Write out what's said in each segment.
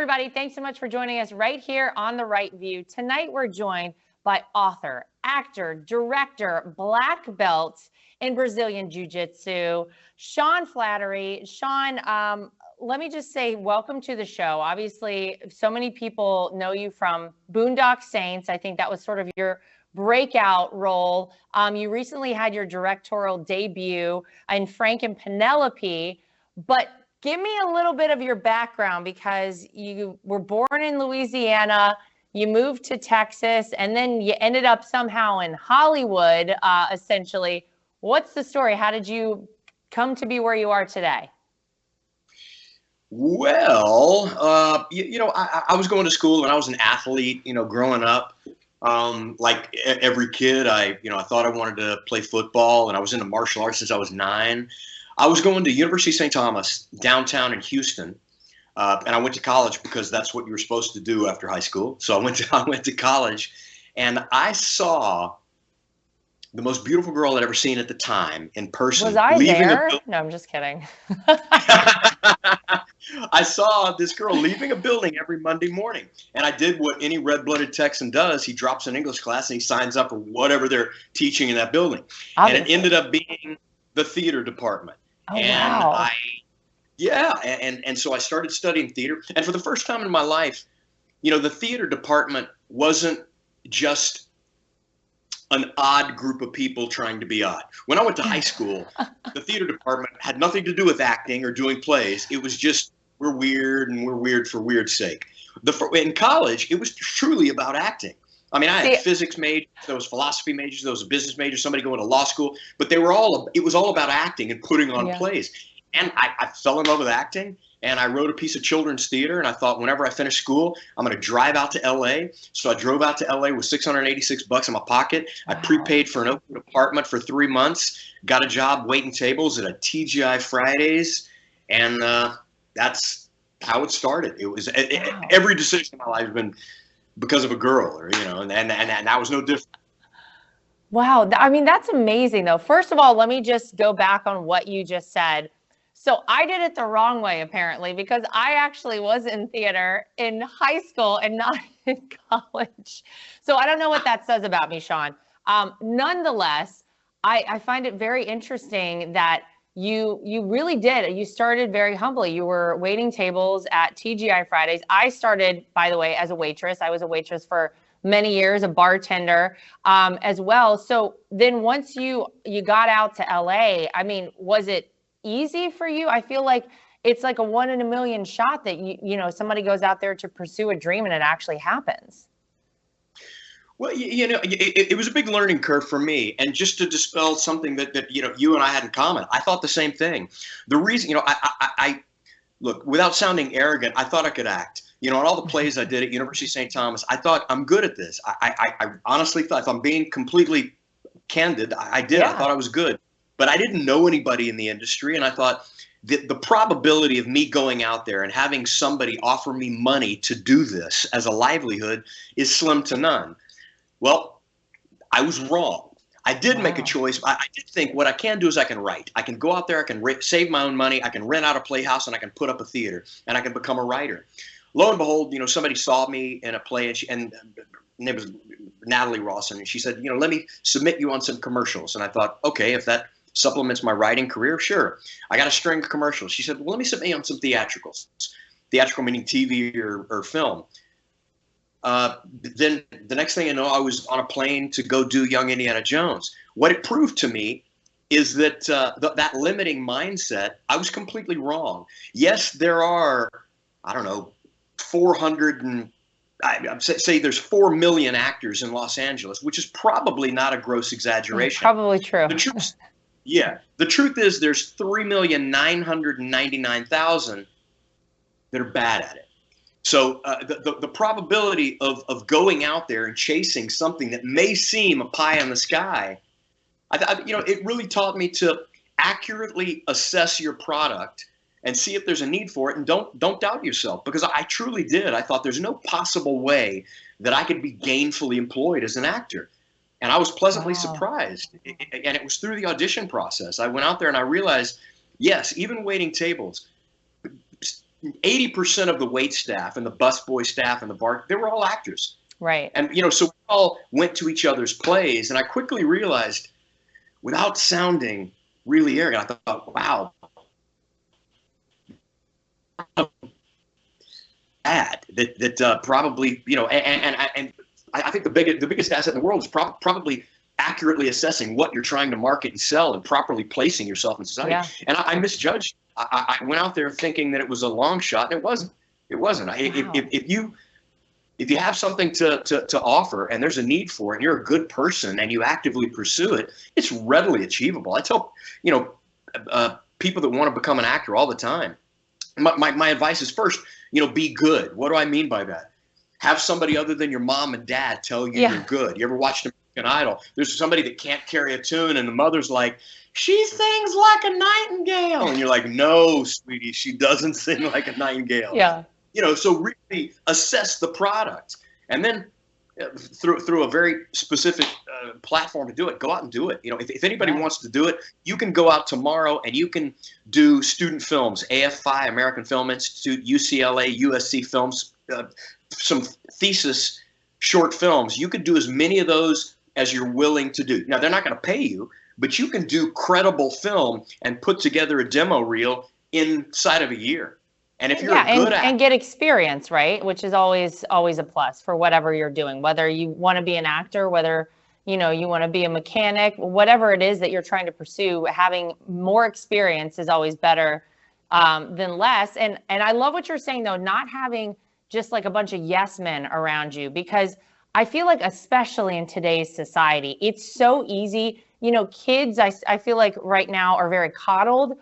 everybody. Thanks so much for joining us right here on The Right View. Tonight, we're joined by author, actor, director, black belt in Brazilian Jiu-Jitsu, Sean Flattery. Sean, let me just say welcome to the show. Obviously, so many people know you from Boondock Saints. I think that was sort of your breakout role. You recently had your directorial debut in Frank and Penelope, but give me a little bit of your background, because you were born in Louisiana, you moved to Texas, and then you ended up somehow in Hollywood, essentially. What's the story? How did you come to be where you are today? Well, I was going to school and I was an athlete, growing up. Like every kid, I thought I wanted to play football, and I was into martial arts since I was 9. I was going to University of St. Thomas downtown in Houston, and I went to college because that's what you were supposed to do after high school. So I went to college, and I saw the most beautiful girl I'd ever seen at the time in person. Was I there? No, I'm just kidding. I saw this girl leaving a building every Monday morning, and I did what any red-blooded Texan does. He drops an English class and he signs up for whatever they're teaching in that building. Obviously. And it ended up being the theater department. Oh, and wow. And so I started studying theater, and for the first time in my life, the theater department wasn't just an odd group of people trying to be odd. When I went to high school, the theater department had nothing to do with acting or doing plays. It was just, we're weird, and we're weird for weird's sake. In college, it was truly about acting. I mean, I had physics majors, there was philosophy majors, there was a business major, somebody going to law school, but it was all about acting and putting on plays. And I fell in love with acting, and I wrote a piece of children's theater, and I thought, whenever I finish school, I'm going to drive out to LA. So I drove out to LA with $686 in my pocket. Wow. I prepaid for an open apartment for 3 months, got a job waiting tables at a TGI Fridays, and that's how it started. It was every decision in my life has been because of a girl, and that was no different. Wow. I mean, that's amazing, though. First of all, let me just go back on what you just said. So I did it the wrong way, apparently, because I actually was in theater in high school and not in college. So I don't know what that says about me, Sean. Nonetheless, I find it very interesting that you really did. You started very humbly. You were waiting tables at TGI Fridays. I started, by the way, as a waitress. I was a waitress for many years, a bartender as well. So then once you got out to LA, I mean, was it easy for you? I feel like it's like a 1 in a million shot that somebody goes out there to pursue a dream and it actually happens. Well, it was a big learning curve for me, and just to dispel something that you and I had in common, I thought the same thing. The reason, I look, without sounding arrogant, I thought I could act. On all the plays I did at University of St. Thomas, I thought, I'm good at this. I honestly thought, if I'm being completely candid, I did. Yeah. I thought I was good. But I didn't know anybody in the industry, and I thought the probability of me going out there and having somebody offer me money to do this as a livelihood is slim to none. Well, I was wrong. I did make a choice. I did think, what I can do is I can write. I can go out there, I can save my own money, I can rent out a playhouse, and I can put up a theater, and I can become a writer. Lo and behold, somebody saw me in a play, and it was Natalie Rawson, and she said, let me submit you on some commercials. And I thought, okay, if that supplements my writing career, sure. I got a string of commercials. She said, well, let me submit you on some theatricals. Theatrical meaning TV or film. Then the next thing I know, I was on a plane to go do Young Indiana Jones. What it proved to me is that that limiting mindset, I was completely wrong. Yes, there are, 400 and I'd say there's 4 million actors in Los Angeles, which is probably not a gross exaggeration. Probably true. The truth is there's 3,999,000 that are bad at it. So the probability of going out there and chasing something that may seem a pie in the sky, it really taught me to accurately assess your product and see if there's a need for it, and don't doubt yourself, because I truly did. I thought there's no possible way that I could be gainfully employed as an actor. And I was pleasantly surprised. And it was through the audition process. I went out there and I realized, yes, even waiting tables, 80% of the wait staff and the busboy staff and the bar, they were all actors. Right. And, so we all went to each other's plays. And I quickly realized, without sounding really arrogant, I thought, wow, bad that probably, and I think the biggest asset in the world is probably accurately assessing what you're trying to market and sell and properly placing yourself in society. Yeah. And I misjudged. I went out there thinking that it was a long shot, and it wasn't. It wasn't. Wow. If you have something to offer and there's a need for it and you're a good person and you actively pursue it, it's readily achievable. I tell people that want to become an actor all the time, my advice is first, be good. What do I mean by that? Have somebody other than your mom and dad tell you you're good. You ever watched American Idol? There's somebody that can't carry a tune and the mother's like, she sings like a nightingale. And you're like, no, sweetie, she doesn't sing like a nightingale. Yeah. So really assess the product. And then through a very specific platform to do it, go out and do it. If anybody wants to do it, you can go out tomorrow and you can do student films, AFI, American Film Institute, UCLA, USC Films, some thesis short films. You could do as many of those as you're willing to do. Now, they're not going to pay you, but you can do credible film and put together a demo reel inside of a year. And if you're good at and get experience, right? Which is always a plus for whatever you're doing, whether you want to be an actor, whether, you want to be a mechanic, whatever it is that you're trying to pursue, having more experience is always better than less. And I love what you're saying, though, not having just like a bunch of yes men around you, because I feel like, especially in today's society, it's so easy. Kids, I feel like right now are very coddled.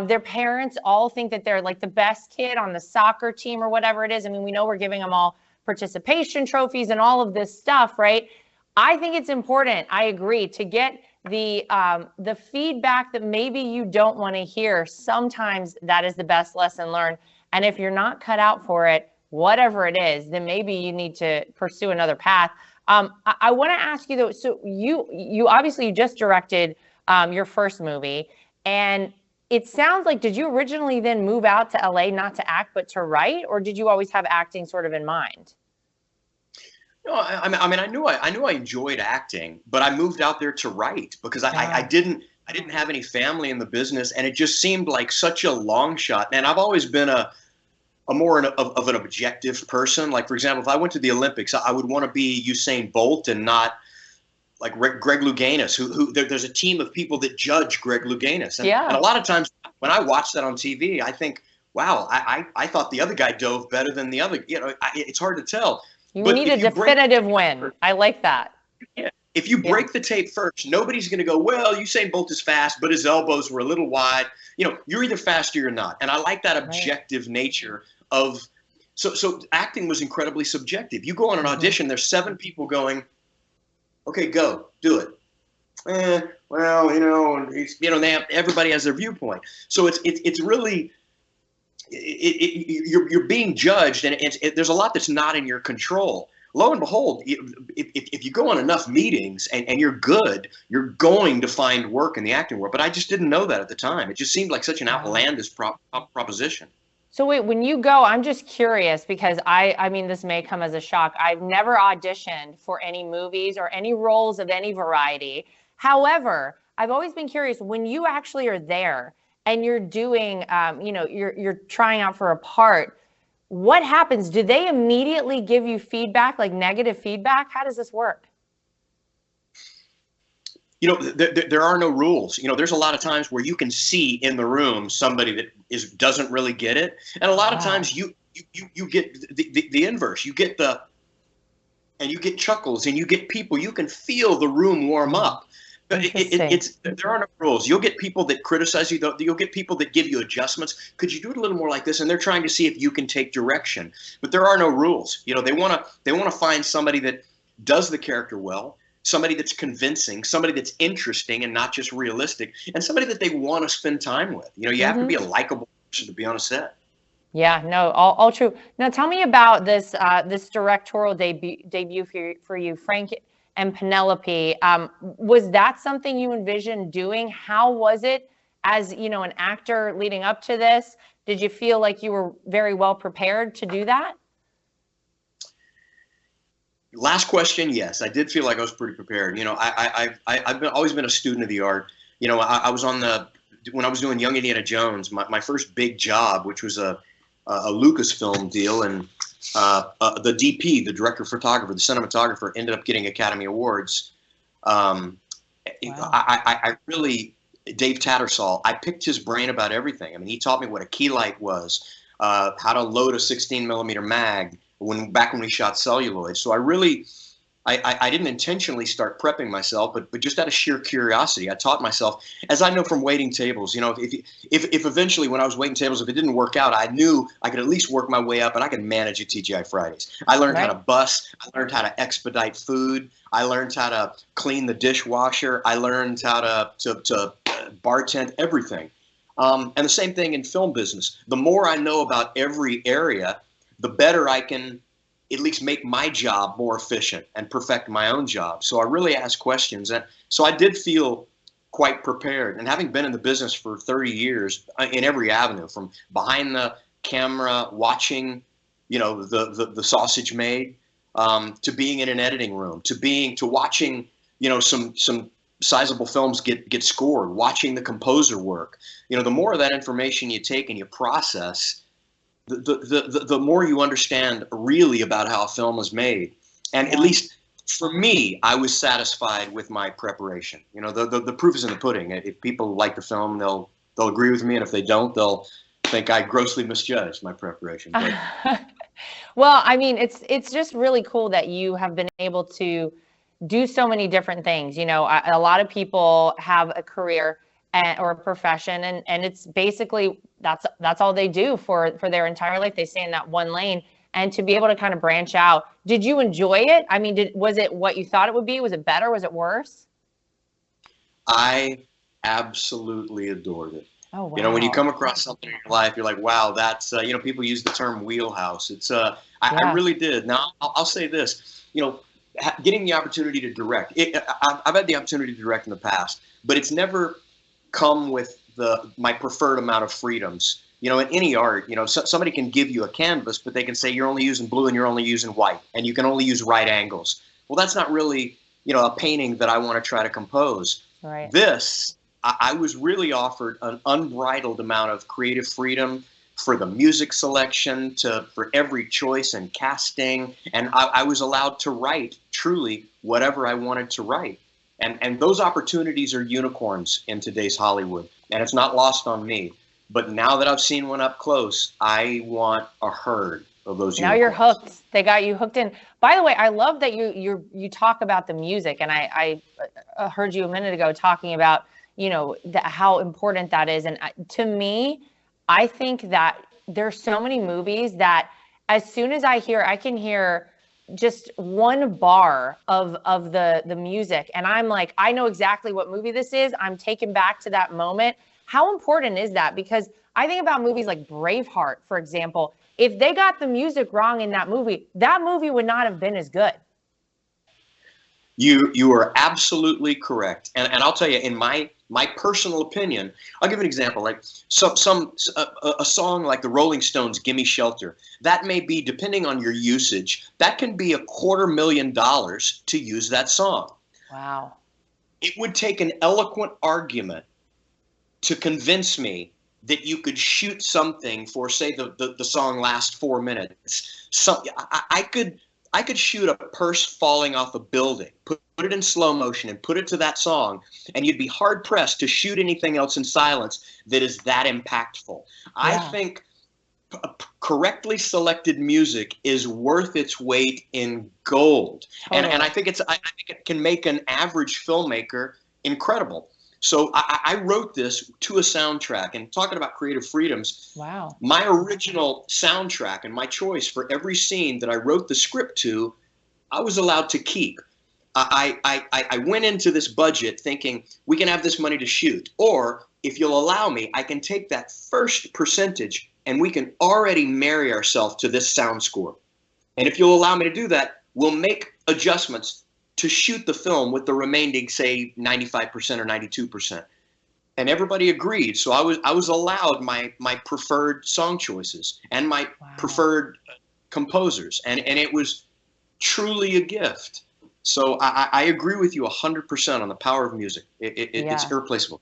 Their parents all think that they're like the best kid on the soccer team or whatever it is. I mean, we know we're giving them all participation trophies and all of this stuff, right? I think it's important, I agree, to get the feedback that maybe you don't want to hear. Sometimes that is the best lesson learned. And if you're not cut out for it, whatever it is, then maybe you need to pursue another path. I want to ask you though, so you obviously just directed your first movie, and it sounds like, did you originally then move out to LA not to act but to write, or did you always have acting sort of in mind? No, I mean, I knew I enjoyed acting, but I moved out there to write because I didn't have any family in the business, and it just seemed like such a long shot. And I've always been a more of an objective person. Like, for example, if I went to the Olympics, I would want to be Usain Bolt and not like Greg Louganis, who there's a team of people that judge Greg Louganis. And a lot of times when I watch that on TV, I think, wow, I thought the other guy dove better than the other. It's hard to tell. You need a definitive win. I like that. Yeah. If you break the tape first, nobody's going to go, well, Usain Bolt is fast, but his elbows were a little wide. You're either fast or you're not. And I like that objective nature of – so acting was incredibly subjective. You go on an audition, there's 7 people going, okay, go, do it. Everybody has their viewpoint. So it's really you're being judged, and there's a lot that's not in your control. Lo and behold, if you go on enough meetings and you're good, you're going to find work in the acting world. But I just didn't know that at the time. It just seemed like such an outlandish proposition. So wait, when you go, I'm just curious because I mean, this may come as a shock. I've never auditioned for any movies or any roles of any variety. However, I've always been curious, when you actually are there and you're doing, you're trying out for a part, what happens? Do they immediately give you feedback, like negative feedback? How does this work? There are no rules. There's a lot of times where you can see in the room somebody that doesn't really get it, and a lot of times you get the inverse. You get you get chuckles, and you get people. You can feel the room warm up. But there are no rules. You'll get people that criticize you. You'll get people that give you adjustments. Could you do it a little more like this? And they're trying to see if you can take direction. But there are no rules. They want to find somebody that does the character well, somebody that's convincing, somebody that's interesting and not just realistic, and somebody that they want to spend time with. You have to be a likable person to be on a set. Yeah, no, all true. Now tell me about this this directorial debut for you, Frank and Penelope. Was that something you envisioned doing? How was it as an actor leading up to this? Did you feel like you were very well prepared to do that? Last question, yes, I did feel like I was pretty prepared. You know, I've always been a student of the art. You know, I was on when I was doing Young Indiana Jones, my first big job, which was a Lucasfilm deal, and the DP, the director, photographer, the cinematographer, ended up getting Academy Awards. Wow. I really, Dave Tattersall, I picked his brain about everything. I mean, he taught me what a key light was, how to load a 16mm mag back when we shot celluloid. So I didn't intentionally start prepping myself, but just out of sheer curiosity, I taught myself, as I know from waiting tables. You know, if eventually when I was waiting tables, if it didn't work out, I knew I could at least work my way up and I could manage at TGI Fridays. I learned how to bus. I learned how to expedite food. I learned how to clean the dishwasher. I learned how to bartend, everything. And the same thing in film business. The more I know about every area, the better I can at least make my job more efficient and perfect my own job. So I really ask questions. And so I did feel quite prepared. And having been in the business for 30 years in every avenue, from behind the camera, watching, you know, the sausage made, to being in an editing room, to watching, you know, some sizable films get scored, watching the composer work. You know, the more of that information you take and you process, the more you understand really about how a film is made. And at least for me, I was satisfied with my preparation. You know, the proof is in the pudding. If people like the film, they'll agree with me, and if they don't, they'll think I grossly misjudged my preparation. But well, I mean, it's just really cool that you have been able to do so many different things. You know, a lot of people have a career or a profession, and it's basically that's all they do for their entire life. They stay in that one lane, and to be able to kind of branch out. Did you enjoy it? I mean, was it what you thought it would be? Was it better? Was it worse? I absolutely adored it. Oh, wow. You know, when you come across something in your life, you're like, wow, that's, you know, people use the term wheelhouse. It's, I really did. Now, I'll say this, you know, getting the opportunity to direct. I've had the opportunity to direct in the past, but it's never come with my preferred amount of freedoms. You know, in any art, you know, somebody can give you a canvas, but they can say you're only using blue and you're only using white, and you can only use right angles. Well, that's not really, you know, a painting that I want to try to compose. Right. This, I was really offered an unbridled amount of creative freedom for the music selection, for every choice and casting, and I was allowed to write truly whatever I wanted to write. And those opportunities are unicorns in today's Hollywood, and it's not lost on me. But now that I've seen one up close, I want a herd of those unicorns. Now you're hooked. They got you hooked in. By the way, I love that you talk about the music, and I heard you a minute ago talking about, you know, how important that is. And to me, I think that there's so many movies that as soon as I can hear just one bar of the music, and I'm like, I know exactly what movie this is. I'm taken back to that moment. How important is that? Because I think about movies like Braveheart, for example. If they got the music wrong in that movie would not have been as good. You are absolutely correct. And I'll tell you, in my personal opinion, I'll give an example. Like a song like the Rolling Stones' "Gimme Shelter," that may be, depending on your usage, that can be $250,000 to use that song. Wow. It would take an eloquent argument to convince me that you could shoot something for, say, the song lasts 4 minutes. I could shoot a purse falling off a building, put it in slow motion and put it to that song, and you'd be hard pressed to shoot anything else in silence that is that impactful. Yeah. I think correctly selected music is worth its weight in gold. Totally. And I think it can make an average filmmaker incredible. So I wrote this to a soundtrack, and talking about creative freedoms. Wow. My original soundtrack and my choice for every scene that I wrote the script to, I was allowed to keep. I went into this budget thinking we can have this money to shoot, or if you'll allow me, I can take that first percentage and we can already marry ourselves to this sound score. And if you'll allow me to do that, we'll make adjustments to shoot the film with the remaining, say, 95% or 92%. and everybody agreed. So I was allowed my preferred song choices and my Wow. preferred composers, and it was truly a gift. So I agree with you 100% on the power of music. It's Yeah. irreplaceable.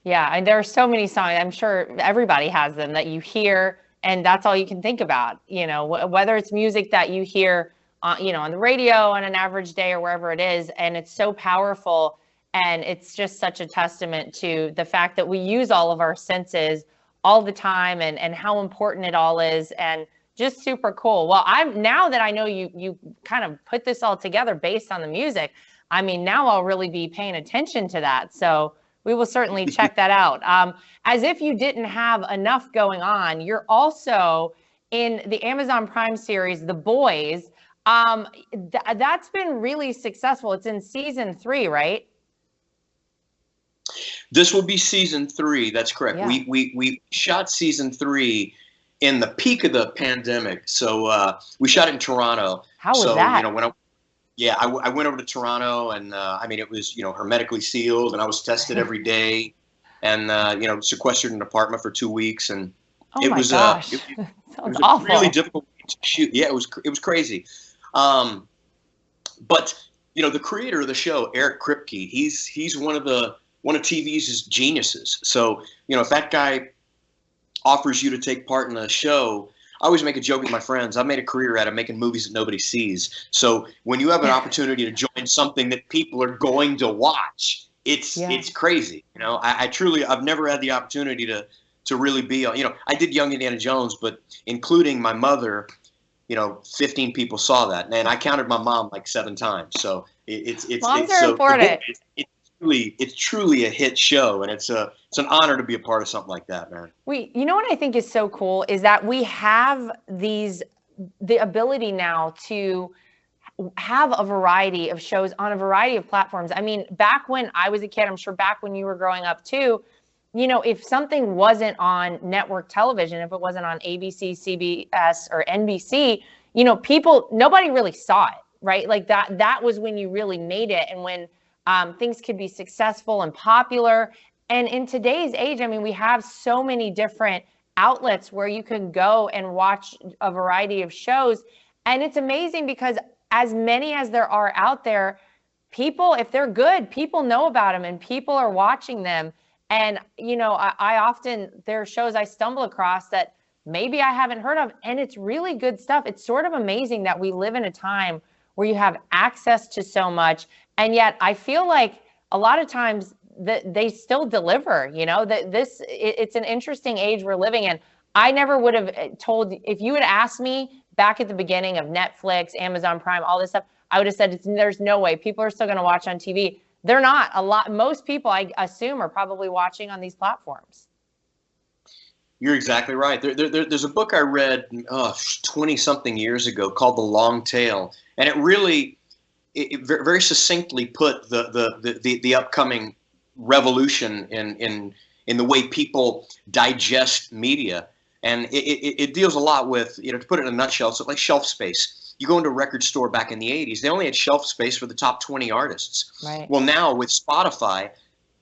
Yeah, and there are so many songs. I'm sure everybody has them that you hear, and that's all you can think about. Whether it's music that you hear, on the radio on an average day or wherever it is, and it's so powerful. And it's just such a testament to the fact that we use all of our senses all the time, and how important it all is, and just super cool. Well, now that I know you kind of put this all together based on the music. I mean, now I'll really be paying attention to that. So we will certainly check that out. As if you didn't have enough going on, you're also in the Amazon Prime series, The Boys. That's been really successful. It's in season 3, right? This will be season 3. That's correct. Yeah. We shot season 3 in the peak of the pandemic. So we shot it in Toronto. How was so that? I went over to Toronto, and I mean, it was hermetically sealed, and I was tested every day, and sequestered in an apartment for 2 weeks, and Oh it my was gosh. it Sounds was a awful. really difficult to shoot. Yeah, it was crazy. But the creator of the show, Eric Kripke, he's one of TV's geniuses. So if that guy offers you to take part in a show, I always make a joke with my friends. I've made a career out of making movies that nobody sees. So when you have an opportunity to join something that people are going to watch, it's crazy. I've never had the opportunity to really be. I did Young Indiana Jones, but including my mother, 15 people saw that, and I counted my mom like 7 times. So Moms are important. It's truly a hit show, and it's an honor to be a part of something like that, man. You know what I think is so cool is that we have the ability now to have a variety of shows on a variety of platforms. I mean, back when I was a kid, I'm sure back when you were growing up too, if something wasn't on network television, if it wasn't on ABC, CBS, or NBC, nobody really saw it, right? Like that was when you really made it, and when things could be successful and popular. And in today's age, I mean, we have so many different outlets where you can go and watch a variety of shows. And it's amazing because as many as there are out there, people, if they're good, people know about them and people are watching them. And, I often, there are shows I stumble across that maybe I haven't heard of, and it's really good stuff. It's sort of amazing that we live in a time where you have access to so much. And yet I feel like a lot of times that they still deliver, it's an interesting age we're living in. I never would have told, if you had asked me back at the beginning of Netflix, Amazon Prime, all this stuff, I would have said, there's no way people are still going to watch on TV. They're not. Most people, I assume, are probably watching on these platforms. You're exactly right. There's a book I read 20-something years ago called The Long Tail, and it really, very succinctly put the upcoming revolution in the way people digest media, and it deals a lot with, to put it in a nutshell, it's like shelf space. You go into a record store back in the 80s, they only had shelf space for the top 20 artists. Right. Well, now with Spotify,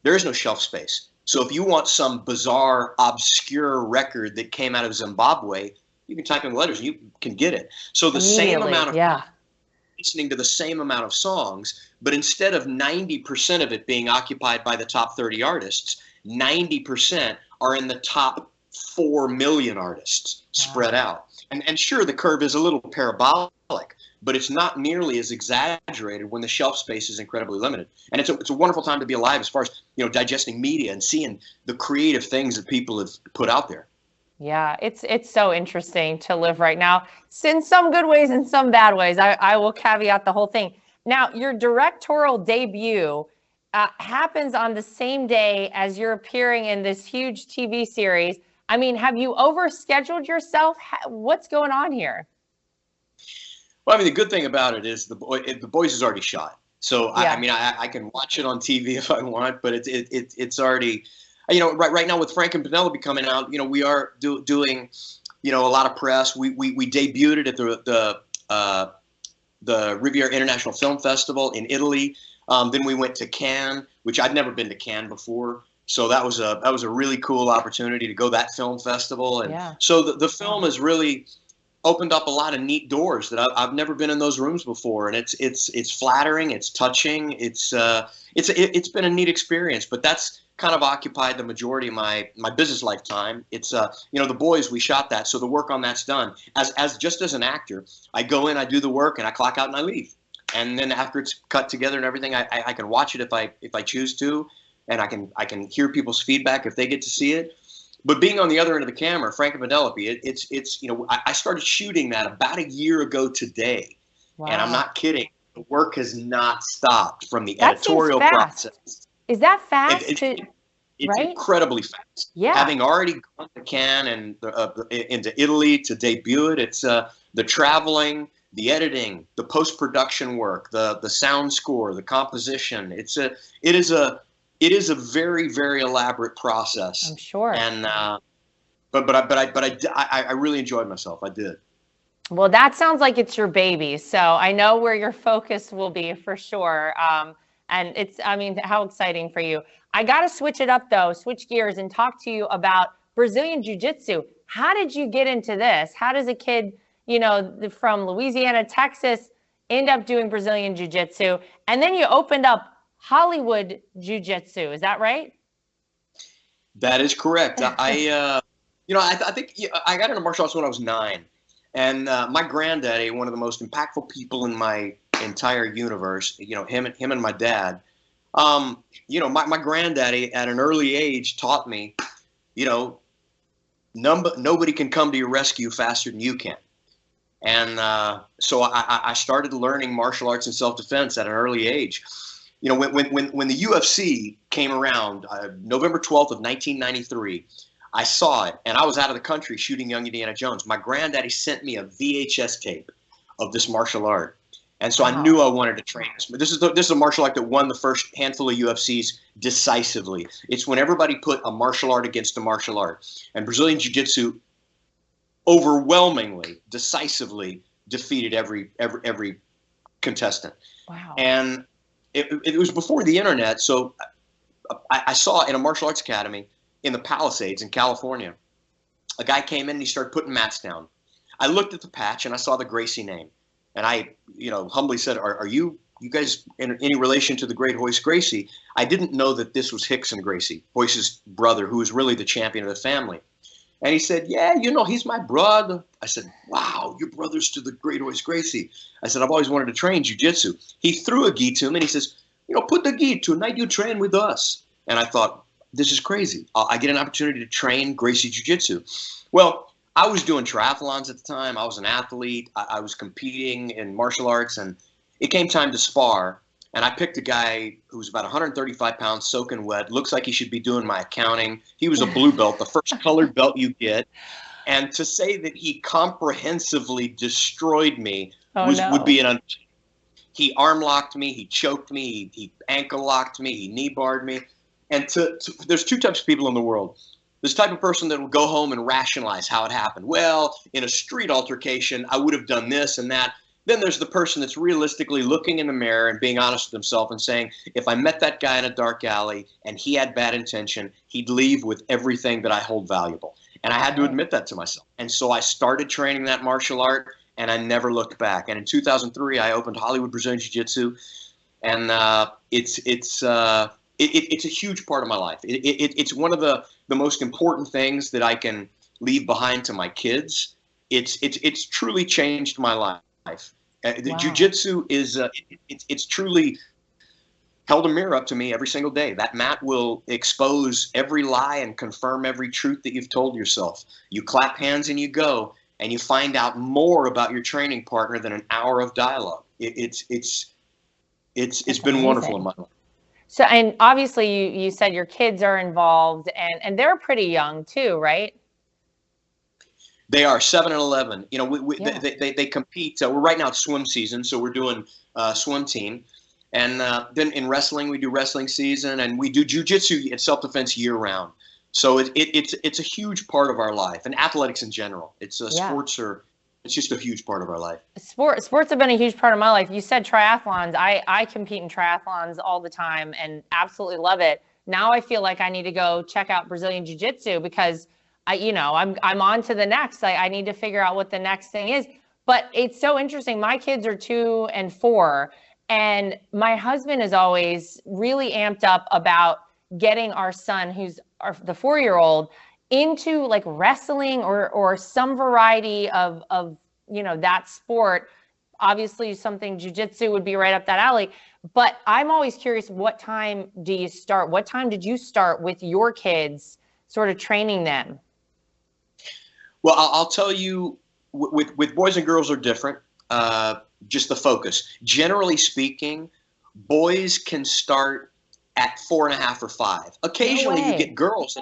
there is no shelf space. So if you want some bizarre, obscure record that came out of Zimbabwe, you can type in letters and you can get it. So the same amount of listening to the same amount of songs, but instead of 90% of it being occupied by the top 30 artists, 90% are in the top 4 million artists spread out. And sure, the curve is a little parabolic, but it's not nearly as exaggerated when the shelf space is incredibly limited. And it's a wonderful time to be alive as far as, digesting media and seeing the creative things that people have put out there. Yeah, it's so interesting to live right now. It's in some good ways and some bad ways. I will caveat the whole thing. Now, your directorial debut happens on the same day as you're appearing in this huge TV series. I mean, have you overscheduled yourself? What's going on here? Well, I mean, the good thing about it is the Boys is already shot. So I can watch it on TV if I want, but it's already, right now with Frank and Penelope coming out, we are doing, a lot of press. We debuted it at the Riviera International Film Festival in Italy. Then we went to Cannes, which I'd never been to Cannes before. So that was a really cool opportunity to go to that film festival. And Yeah. so the film has really opened up a lot of neat doors that I've never been in those rooms before. And it's flattering, it's touching, it's been a neat experience. But that's kind of occupied the majority of my business lifetime. It's The Boys, we shot that, so the work on that's done. As just as an actor, I go in, I do the work, and I clock out and I leave. And then after it's cut together and everything, I can watch it if I choose to, and I can hear people's feedback if they get to see it. But being on the other end of the camera, Frank and Penelope, I started shooting that about a year ago today. Wow. And I'm not kidding. The work has not stopped from the That editorial seems fast. process. Is that fast? It's right? incredibly fast. Yeah. Having already gone to Cannes and into Italy to debut it, it's the traveling, the editing, the post-production work, the sound score, the composition. It is a very, very elaborate process. I'm sure. And I really enjoyed myself. I did. Well, that sounds like it's your baby. So I know where your focus will be for sure. And how exciting for you. I got to switch it up though, switch gears and talk to you about Brazilian Jiu-Jitsu. How did you get into this? How does a kid, from Louisiana, Texas, end up doing Brazilian Jiu-Jitsu? And then you opened up Hollywood Jiu-Jitsu. Is that right? That is correct. I think I got into martial arts when I was 9. And my granddaddy, one of the most impactful people in my entire universe, him and my dad, my granddaddy at an early age taught me, nobody can come to your rescue faster than you can. And so I started learning martial arts and self-defense at an early age. When the UFC came around, November 12th of 1993, I saw it, and I was out of the country shooting Young Indiana Jones. My granddaddy sent me a VHS tape of this martial art, and so I knew I wanted to train this. But this is a martial art that won the first handful of UFCs decisively. It's when everybody put a martial art against a martial art, and Brazilian Jiu-Jitsu overwhelmingly, decisively defeated every contestant. Wow! And it was before the internet, so I saw in a martial arts academy in the Palisades in California, a guy came in and he started putting mats down. I looked at the patch and I saw the Gracie name, and I, humbly said, "Are you guys in any relation to the great Royce Gracie?" I didn't know that this was Rickson Gracie, Royce's brother, who was really the champion of the family. And he said, "Yeah, he's my brother." I said, "Wow, you're brothers to the great Royce Gracie." I said, "I've always wanted to train jiu-jitsu." He threw a gi to me and he says, "Put the gi, tonight you train with us." And I thought, this is crazy. I get an opportunity to train Gracie Jiu-Jitsu. Well, I was doing triathlons at the time. I was an athlete. I was competing in martial arts, and it came time to spar. And I picked a guy who was about 135 pounds, soaking wet, looks like he should be doing my accounting. He was a blue belt, the first colored belt you get. And to say that he comprehensively destroyed me would be an understatement. He arm locked me, he choked me, he ankle locked me, he knee barred me. And there's two types of people in the world. There's the type of person that will go home and rationalize how it happened. Well, in a street altercation, I would have done this and that. Then there's the person that's realistically looking in the mirror and being honest with himself and saying, if I met that guy in a dark alley and he had bad intention, he'd leave with everything that I hold valuable. And I had to admit that to myself. And so I started training that martial art, and I never looked back. And in 2003, I opened Hollywood Brazilian Jiu-Jitsu, and it's a huge part of my life. It's one of the most important things that I can leave behind to my kids. It's truly changed my life. The Jiu-Jitsu is it's truly held a mirror up to me every single day. That mat will expose every lie and confirm every truth that you've told yourself. You clap hands and you go, and you find out more about your training partner than an hour of dialogue. It's been wonderful in my life. So, and obviously you said your kids are involved, and they're pretty young too, right? They are 7 and 11. They compete. We're right now it's swim season, so we're doing swim team. And then in wrestling, we do wrestling season, and we do jiu-jitsu and self-defense year-round. So it's a huge part of our life, and athletics in general. It's just a huge part of our life. Sports have been a huge part of my life. You said triathlons. I compete in triathlons all the time and absolutely love it. now I feel like I need to go check out Brazilian jiu-jitsu because I'm on to the next. I need to figure out what the next thing is. But it's so interesting. My kids are 2 and 4, and my husband is always really amped up about getting our son, who's the 4-year-old, into like wrestling or some variety of that sport. Obviously, something jiu-jitsu would be right up that alley. But I'm always curious, what time do you start? What time did you start with your kids, sort of training them? Well, I'll tell you, with boys and girls are different. Just the focus. Generally speaking, boys can start at 4.5 or 5. Occasionally, you get girls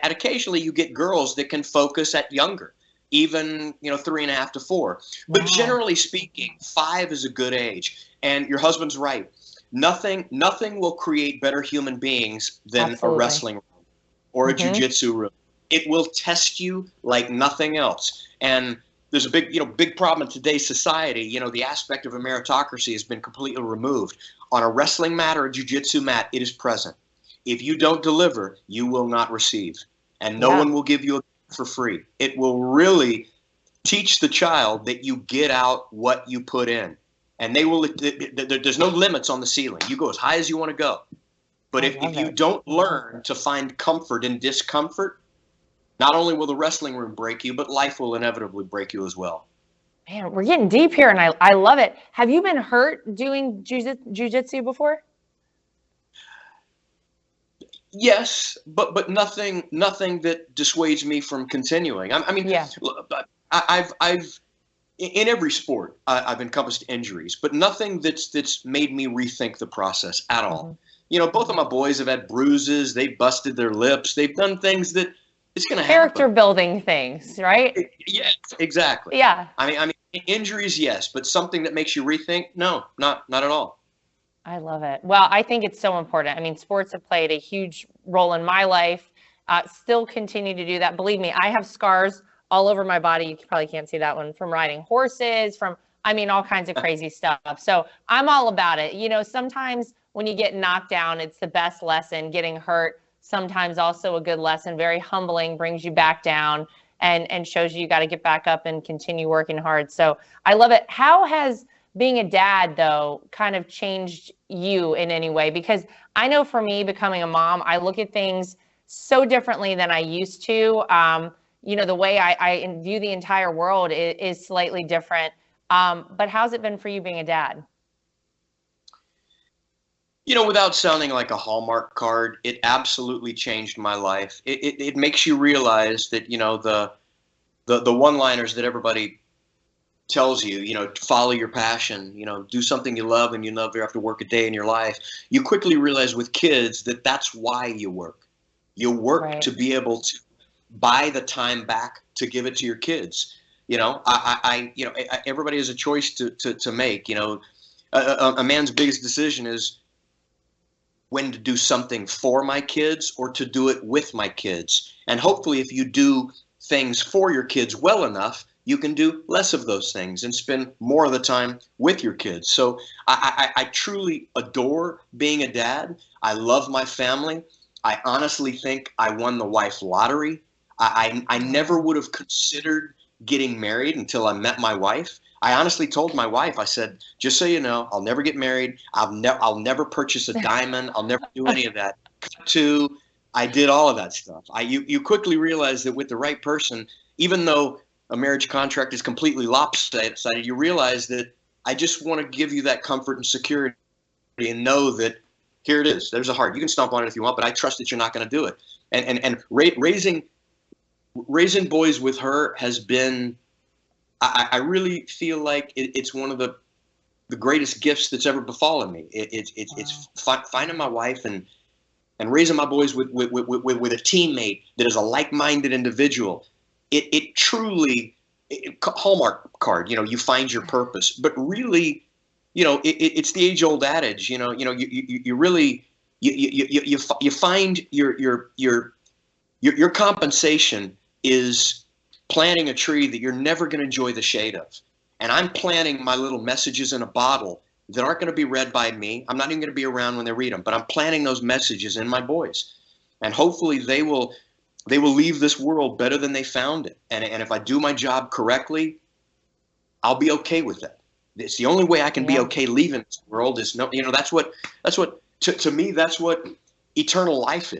occasionally you get girls that can focus at younger, even 3.5 to 4. But generally speaking, 5 is a good age. And your husband's right. Nothing will create better human beings than a wrestling room or a jiu-jitsu room. It will test you like nothing else. And there's a big problem in today's society. The aspect of a meritocracy has been completely removed. On a wrestling mat or a jiu-jitsu mat, it is present. If you don't deliver, you will not receive. And no one will give you a gift for free. It will really teach the child that you get out what you put in. And there's no limits on the ceiling. You go as high as you want to go. But if you don't learn to find comfort in discomfort, not only will the wrestling room break you, but life will inevitably break you as well. Man, we're getting deep here, and I love it. Have you been hurt doing jiu-jitsu before? Yes, but nothing that dissuades me from continuing. I've in every sport I've encompassed injuries, but nothing that's made me rethink the process at all. Both of my boys have had bruises. They busted their lips. They've done things that it's going to happen. Character building things, right? Yes, exactly. Yeah. I mean, injuries, yes, but something that makes you rethink, no, not at all. I love it. Well, I think it's so important. I mean, sports have played a huge role in my life, still continue to do that. Believe me, I have scars all over my body. You probably can't see that one, from riding horses, all kinds of crazy stuff. So I'm all about it. Sometimes when you get knocked down, it's the best lesson. Getting hurt, sometimes also a good lesson, very humbling, brings you back down and shows you got to get back up and continue working hard. So I love it. How has being a dad, though, kind of changed you in any way? Because I know for me, becoming a mom, I look at things so differently than I used to. The way I view the entire world is slightly different. But how's it been for you being a dad? Without sounding like a Hallmark card, it absolutely changed my life. It makes you realize that, the one-liners that everybody tells you, follow your passion, do something you love and you never have to work a day in your life. You quickly realize with kids that that's why you work. You work to be able to buy the time back to give it to your kids. Everybody has a choice to make. A man's biggest decision is when to do something for my kids or to do it with my kids. And hopefully if you do things for your kids well enough, you can do less of those things and spend more of the time with your kids. So I truly adore being a dad. I love my family. I honestly think I won the wife lottery. I never would have considered getting married until I met my wife. I honestly told my wife, I said, just so you know, I'll never get married. I'll never purchase a diamond. I'll never do any of that. Cut to, I did all of that stuff. You quickly realize that with the right person, even though a marriage contract is completely lopsided, you realize that I just want to give you that comfort and security and know that here it is. There's a heart. You can stomp on it if you want, but I trust that you're not going to do it. And raising boys with her has been, I really feel like it's one of the greatest gifts that's ever befallen me. It's finding my wife and raising my boys with a teammate that is a like-minded individual. It truly, Hallmark card, you find your purpose, but really, it's the age-old adage, you really, you find your compensation is planting a tree that you're never going to enjoy the shade of. And I'm planting my little messages in a bottle that aren't going to be read by me. I'm not even going to be around when they read them, but I'm planting those messages in my boys. And hopefully they will leave this world better than they found it. And if I do my job correctly, I'll be okay with that. It's the only way I can be okay leaving this world is that's what to me, that's what eternal life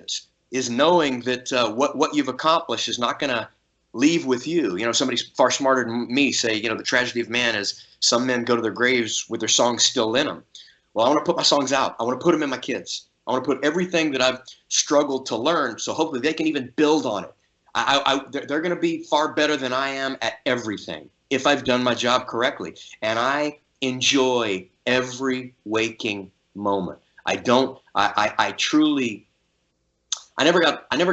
is knowing that what you've accomplished is not going to leave with you. Somebody far smarter than me say, the tragedy of man is some men go to their graves with their songs still in them. Well, I want to put my songs out. I want to put them in my kids. I want to put everything that I've struggled to learn, so hopefully they can even build on it. They're going to be far better than I am at everything if I've done my job correctly. And I enjoy every waking moment. I never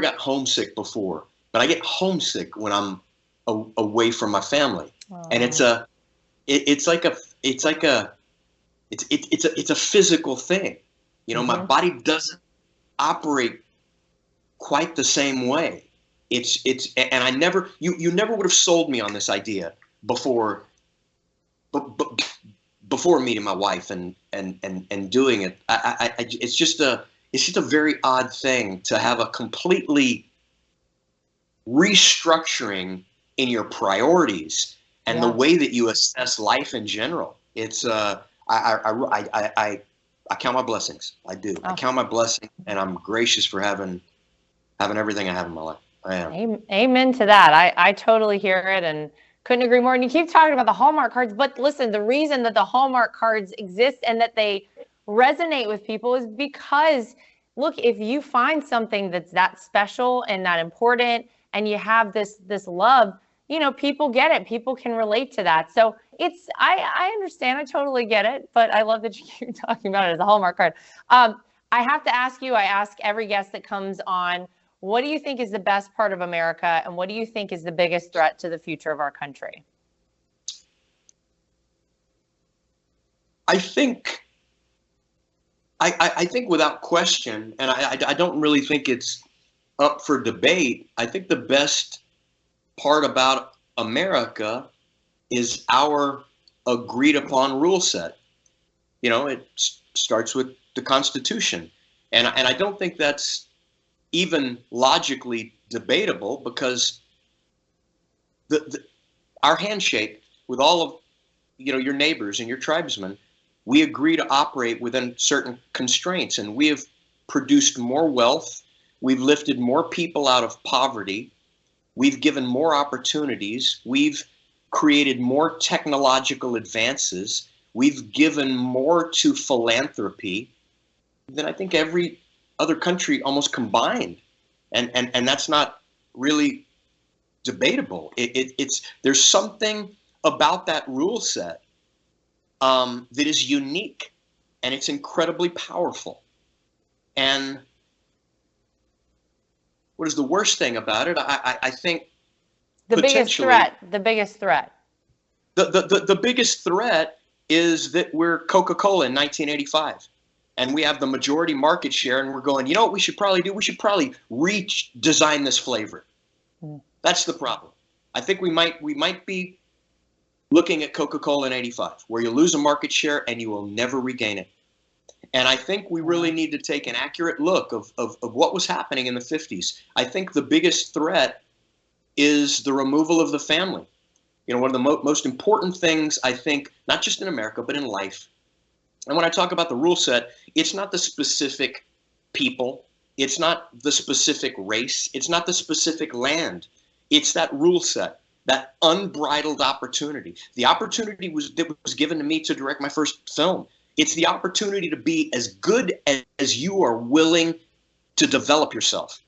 got homesick before, but I get homesick when I'm away from my family. And it's a physical thing. My body doesn't operate quite the same way. And I never, you never would have sold me on this idea before meeting my wife and doing it. It's just a very odd thing to have a completely restructuring in your priorities and the way that you assess life in general. It's I count my blessings. I do. I count my blessings, and I'm gracious for having everything I have in my life. I am. Amen to that. I totally hear it and couldn't agree more. And you keep talking about the Hallmark cards, but listen, the reason that the Hallmark cards exist and that they resonate with people is because, look, if you find something that's that special and that important, and you have this love, people get it. People can relate to that. So I understand. I totally get it. But I love that you keep talking about it as a Hallmark card. I have to ask you, I ask every guest that comes on, what do you think is the best part of America? And what do you think is the biggest threat to the future of our country? I think without question, and I don't really think it's up for debate, I think the best part about America is our agreed upon rule set. It starts with the Constitution. And I don't think that's even logically debatable, because our handshake with all of your neighbors and your tribesmen, we agree to operate within certain constraints, and we have produced more wealth. We've lifted more people out of poverty. We've given more opportunities. We've created more technological advances. We've given more to philanthropy than I think every other country almost combined. And that's not really debatable. There's something about that rule set that is unique, and it's incredibly powerful. And what is the worst thing about it? I think the biggest threat. The biggest threat is that we're Coca-Cola in 1985, and we have the majority market share, and we're going, what we should probably do? We should probably design this flavor. That's the problem. I think we might be looking at Coca-Cola in 85, where you lose a market share and you will never regain it. And I think we really need to take an accurate look of what was happening in the 50s. I think the biggest threat is the removal of the family. One of the most important things, I think, not just in America, but in life. And when I talk about the rule set, it's not the specific people. It's not the specific race. It's not the specific land. It's that rule set, that unbridled opportunity. The opportunity that was given to me to direct my first film. It's the opportunity to be as good as you are willing to develop yourself.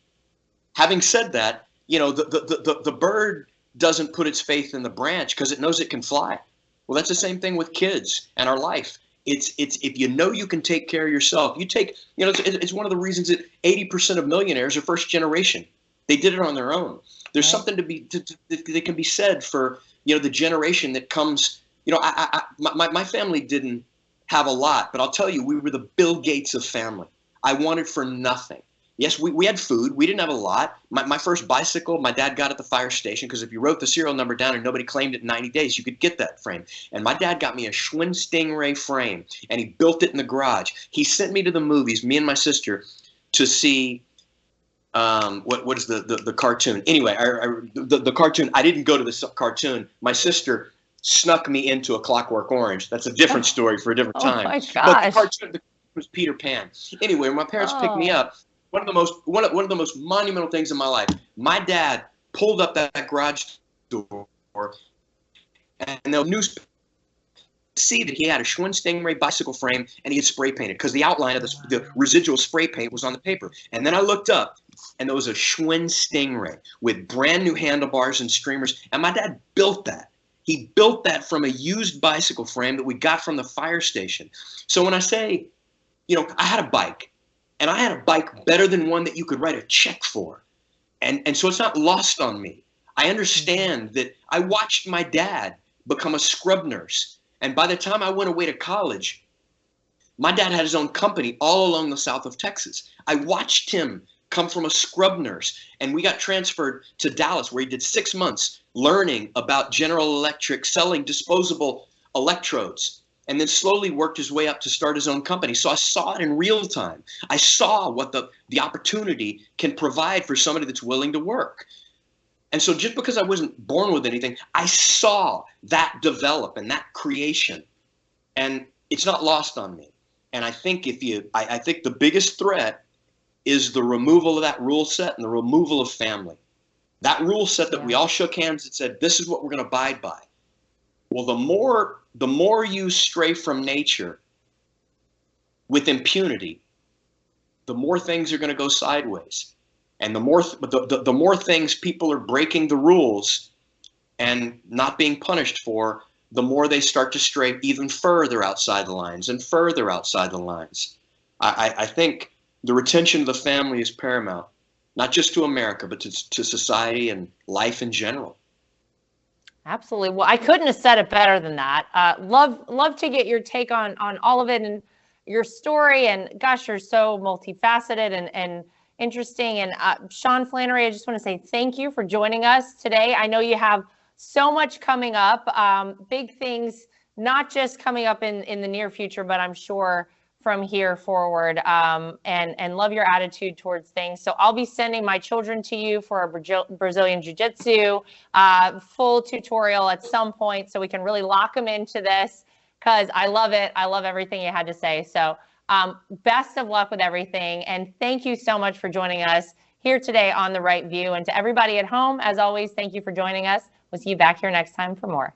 Having said that, the bird doesn't put its faith in the branch because it knows it can fly. Well, that's the same thing with kids and our life. It's if you can take care of yourself, it's one of the reasons that 80% of millionaires are first generation. They did it on their own. There's something that can be said for the generation that comes. My family didn't have a lot, but I'll tell you, we were the Bill Gates of family. I wanted for nothing. Yes, we had food. We didn't have a lot. My first bicycle, my dad got at the fire station because if you wrote the serial number down and nobody claimed it in 90 days, you could get that frame. And my dad got me a Schwinn Stingray frame, and he built it in the garage. He sent me to the movies, me and my sister, to see what is the cartoon? Anyway, the cartoon. I didn't go to the cartoon. My sister snuck me into A Clockwork Orange. That's a different story for a different time. Oh my gosh. But the cartoon was Peter Pan. Anyway, when my parents picked me up, one of the most monumental things in my life. My dad pulled up that garage door, and the newspaper see that he had a Schwinn Stingray bicycle frame, and he had spray painted because the outline of the residual spray paint was on the paper. And then I looked up, and there was a Schwinn Stingray with brand new handlebars and streamers. And my dad built that. He built that from a used bicycle frame that we got from the fire station. So when I say, I had a bike. And I had a bike better than one that you could write a check for. And so it's not lost on me. I understand that I watched my dad become a scrub nurse. And by the time I went away to college, my dad had his own company all along the south of Texas. I watched him come from a scrub nurse. And we got transferred to Dallas, where he did 6 months learning about General Electric selling disposable electrodes, and then slowly worked his way up to start his own company. So I saw it in real time. I saw what the opportunity can provide for somebody that's willing to work. And so just because I wasn't born with anything, I saw that develop and that creation. And it's not lost on me. And I think I think the biggest threat is the removal of that rule set and the removal of family. That rule set that we all shook hands and said, this is what we're going to abide by. Well, the more you stray from nature with impunity, the more things are going to go sideways. And the more things people are breaking the rules and not being punished for, the more they start to stray even further outside the lines and further outside the lines. I think the retention of the family is paramount, not just to America, but to society and life in general. Absolutely. Well, I couldn't have said it better than that. Love to get your take on all of it and your story. And gosh, you're so multifaceted and interesting. And Sean Flannery, I just want to say thank you for joining us today. I know you have so much coming up, big things, not just coming up in the near future, but I'm sure from here forward, and love your attitude towards things. So I'll be sending my children to you for a Brazilian Jiu-Jitsu full tutorial at some point, so we can really lock them into this, because I love it. I love everything you had to say. So best of luck with everything. And thank you so much for joining us here today on The Right View. And to everybody at home, as always, thank you for joining us. We'll see you back here next time for more.